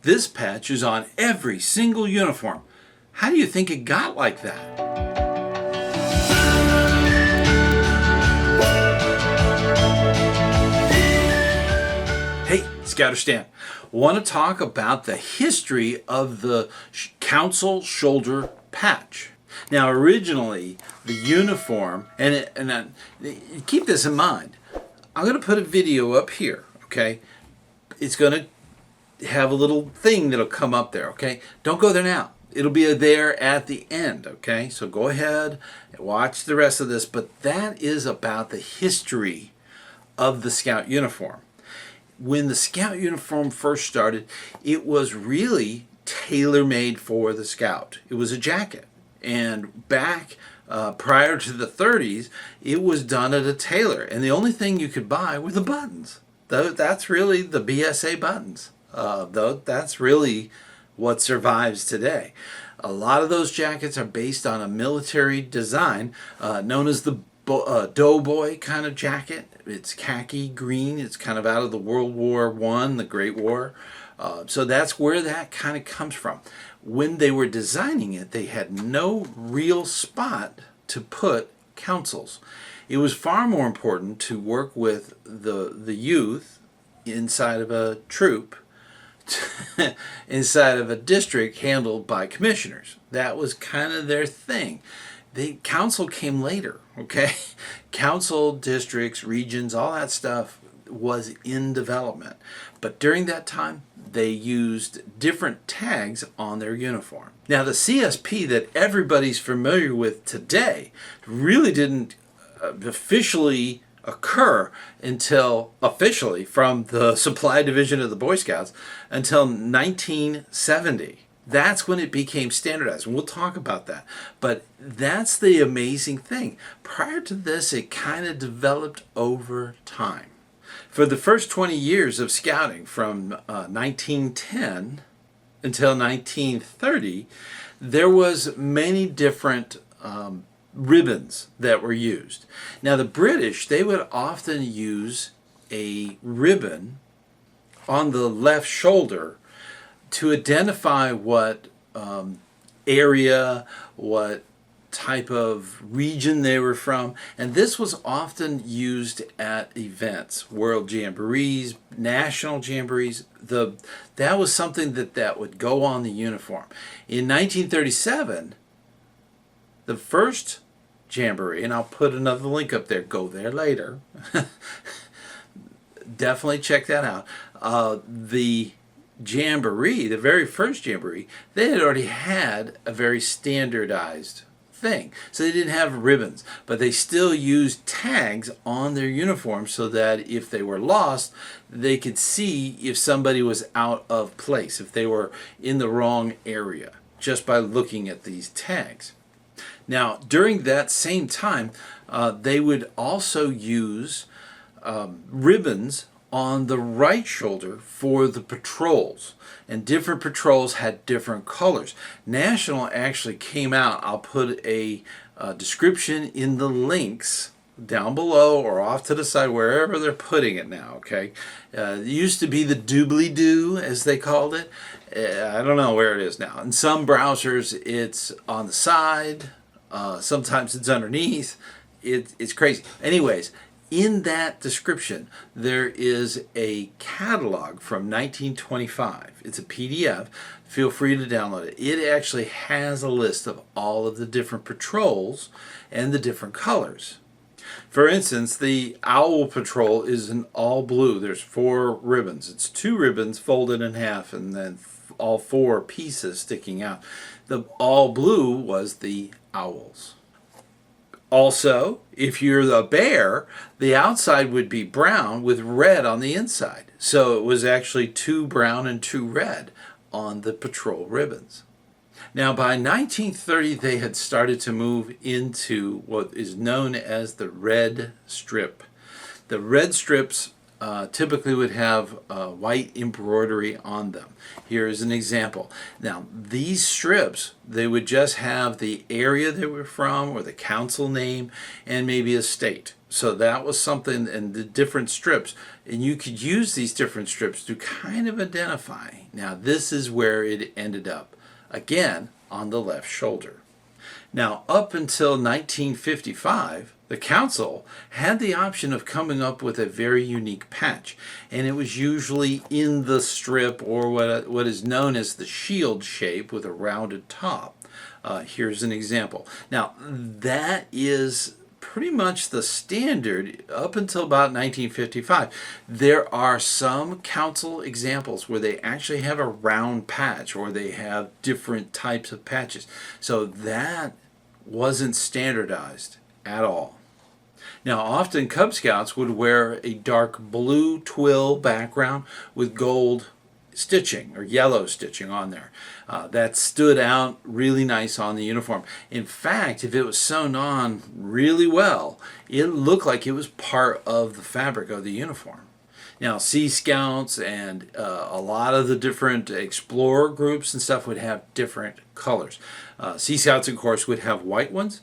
This patch is on every single uniform. How do you think it got like that? Hey, ScouterStan. Want to talk about the history of the council shoulder patch. Now, originally, the uniform, keep this in mind. I'm going to put a video up here, okay? It's going to have a little thing that'll come up there, okay? Don't go there now. It'll be there at the end, okay? So go ahead and watch the rest of this, but that is about the history of the Scout uniform. When the Scout uniform first started, it was really tailor-made for the Scout. It was a jacket. And back prior to the 30s, it was done at a tailor. And the only thing you could buy were the buttons. That's really the BSA buttons. That's really what survives today. A lot of those jackets are based on a military design known as the doughboy kind of jacket. It's khaki green. It's kind of out of the World War I, the Great War. So that's where that kind of comes from. When they were designing it, they had no real spot to put councils. It was far more important to work with the youth inside of a troop, inside of a district handled by commissioners. That was kind of their thing. The council came later, okay? Council, districts, regions, all that stuff was in development. But during that time, they used different tags on their uniform. Now, the CSP that everybody's familiar with today really didn't officially occur until, officially, from the supply division of the Boy Scouts until 1970. That's when it became standardized, and we'll talk about that. But that's the amazing thing. Prior to this, it kind of developed over time. For the first 20 years of scouting, from 1910 until 1930, there was many different ribbons that were used. Now, the British, they would often use a ribbon on the left shoulder to identify what area, what type of region they were from, and this was often used at events, World Jamborees, National Jamborees. That was something that would go on the uniform. In 1937, the first Jamboree, and I'll put another link up there, go there later. Definitely check that out. The Jamboree, the very first Jamboree, they had already had a very standardized thing. So they didn't have ribbons, but they still used tags on their uniform so that if they were lost, they could see if somebody was out of place, if they were in the wrong area, just by looking at these tags. Now, during that same time, they would also use ribbons on the right shoulder for the patrols, and different patrols had different colors. National actually came out. I'll put a description in the links down below or off to the side, wherever they're putting it now, okay? It used to be the doobly-doo, as they called it. I don't know where it is now. In some browsers, it's on the side. Sometimes it's underneath. It's crazy. Anyways, in that description, there is a catalog from 1925. It's a PDF. Feel free to download it. It actually has a list of all of the different patrols and the different colors. For instance, the Owl Patrol is in all blue. There's 4 ribbons. It's 2 ribbons folded in half and then all 4 pieces sticking out. The all blue was the Owls. Also, if you're the bear, the outside would be brown with red on the inside. So it was actually 2 brown and 2 red on the patrol ribbons. Now, by 1930, they had started to move into what is known as the red strip. The red strips typically would have white embroidery on them. Here is an example. Now, these strips, they would just have the area they were from or the council name and maybe a state. So that was something, and the different strips, and you could use these different strips to kind of identify. Now, this is where it ended up, again, on the left shoulder. Now, up until 1955, the council had the option of coming up with a very unique patch, and it was usually in the strip, or what is known as the shield shape with a rounded top. Here's an example. Now, that is pretty much the standard up until about 1955. There are some council examples where they actually have a round patch, or they have different types of patches. So that wasn't standardized at all. Now, often Cub Scouts would wear a dark blue twill background with gold stitching or yellow stitching on there. That stood out really nice on the uniform. In fact, if it was sewn on really well, it looked like it was part of the fabric of the uniform. Now, Sea Scouts and a lot of the different explorer groups and stuff would have different colors. Sea Scouts, of course, would have white ones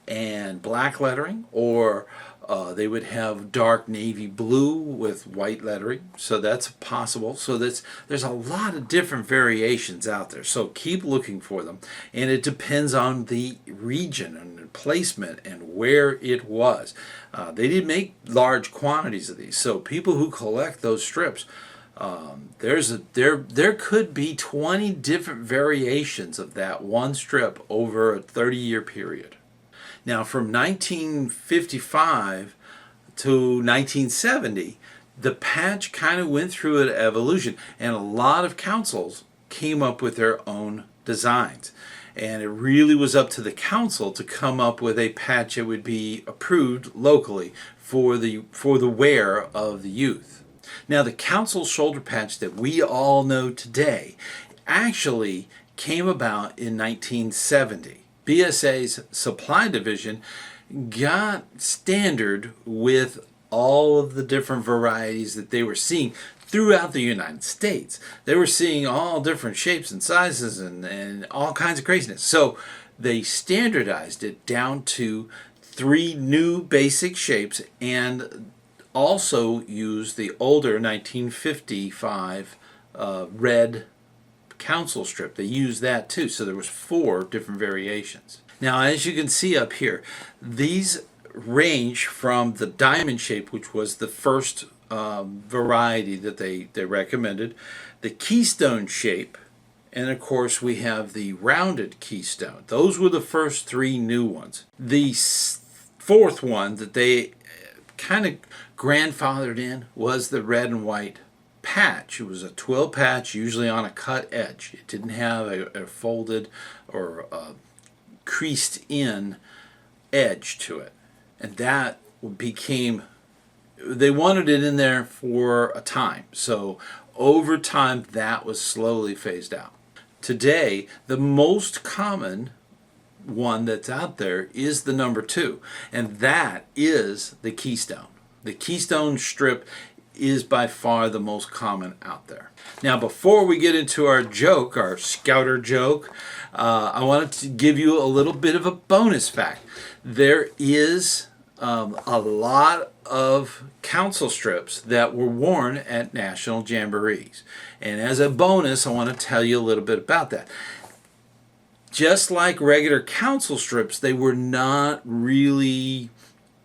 and black lettering, or they would have dark navy blue with white lettering. So that's possible. So there's a lot of different variations out there. So keep looking for them. And it depends on the region and the placement and where it was. They didn't make large quantities of these. So people who collect those strips, there could be 20 different variations of that one strip over a 30-year period. Now, from 1955 to 1970, the patch kind of went through an evolution, and a lot of councils came up with their own designs. And it really was up to the council to come up with a patch that would be approved locally for the wear of the youth. Now, the council shoulder patch that we all know today actually came about in 1970. BSA's supply division got standard with all of the different varieties that they were seeing throughout the United States. They were seeing all different shapes and sizes and all kinds of craziness. So they standardized it down to 3 new basic shapes, and also used the older 1955 red council strip. They used that too, so there was 4 different variations. Now, as you can see up here, these range from the diamond shape, which was the first variety that they recommended, the keystone shape, and of course we have the rounded keystone. Those were the first 3 new ones. The 4th one that they kind of grandfathered in was the red and white patch. It was a twill patch, usually on a cut edge. It didn't have a folded or creased in edge to it. And that became, they wanted it in there for a time. So over time, that was slowly phased out. Today, the most common one that's out there is the number 2, and that is the keystone. The keystone strip is by far the most common out there. Now, before we get into our joke, our scouter joke, I wanted to give you a little bit of a bonus fact. There is a lot of council strips that were worn at National Jamborees. And as a bonus, I want to tell you a little bit about that. Just like regular council strips, they were not really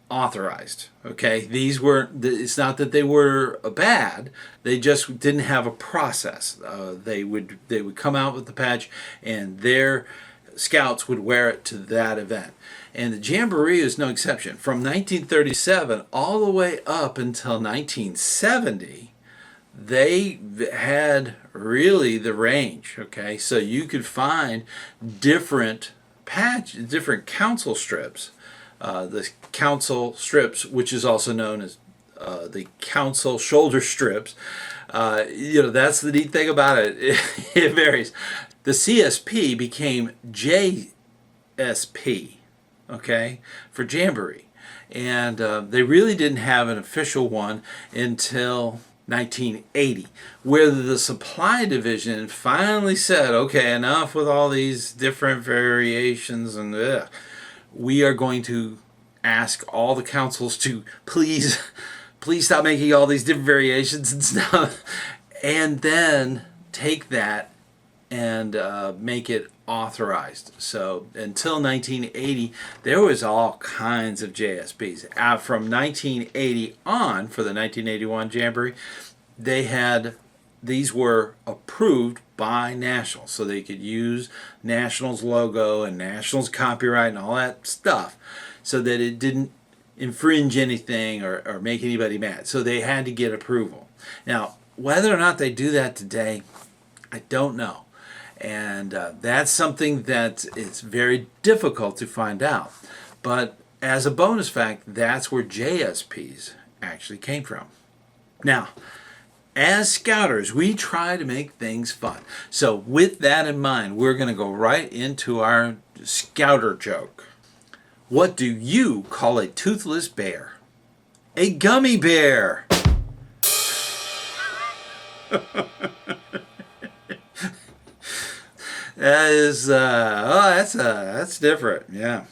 authorized. Okay, these were, it's not that they were bad, they just didn't have a process. They would come out with the patch, and their scouts would wear it to that event. And the Jamboree is no exception. From 1937 all the way up until 1970, they had really the range. Okay, so you could find different council strips. The council strips, which is also known as the council shoulder strips. That's the neat thing about it. It varies. The CSP became JSP, okay, for Jamboree. And they really didn't have an official one until 1980, where the supply division finally said, okay, enough with all these different variations, and we are going to ask all the councils to please stop making all these different variations and stuff, and then take that and make it authorized. So until 1980, there was all kinds of JSPs. From 1980 on, for the 1981 Jamboree, these were approved by National, so they could use National's logo and National's copyright and all that stuff, so that it didn't infringe anything or make anybody mad. So they had to get approval. Now, whether or not they do that today, I don't know. And that's something that it's very difficult to find out. But as a bonus fact, that's where JSPs actually came from. Now, as Scouters, we try to make things fun. So with that in mind, we're going to go right into our Scouter joke. What do you call a toothless bear? A gummy bear. That is, that's different. Yeah.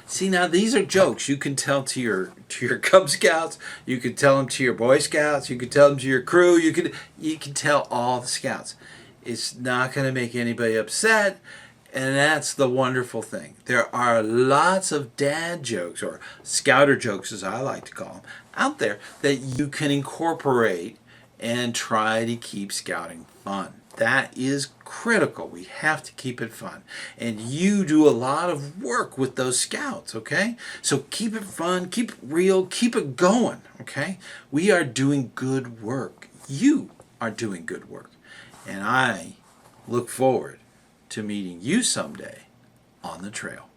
See, now these are jokes you can tell to your Cub Scouts. You can tell them to your Boy Scouts. You can tell them to your crew. You can tell all the Scouts. It's not going to make anybody upset, and that's the wonderful thing. There are lots of dad jokes, or Scouter jokes as I like to call them, out there that you can incorporate and try to keep scouting fun. That is critical. We have to keep it fun. And you do a lot of work with those scouts, okay? So keep it fun, keep it real, keep it going, okay? We are doing good work. You are doing good work. And I look forward to meeting you someday on the trail.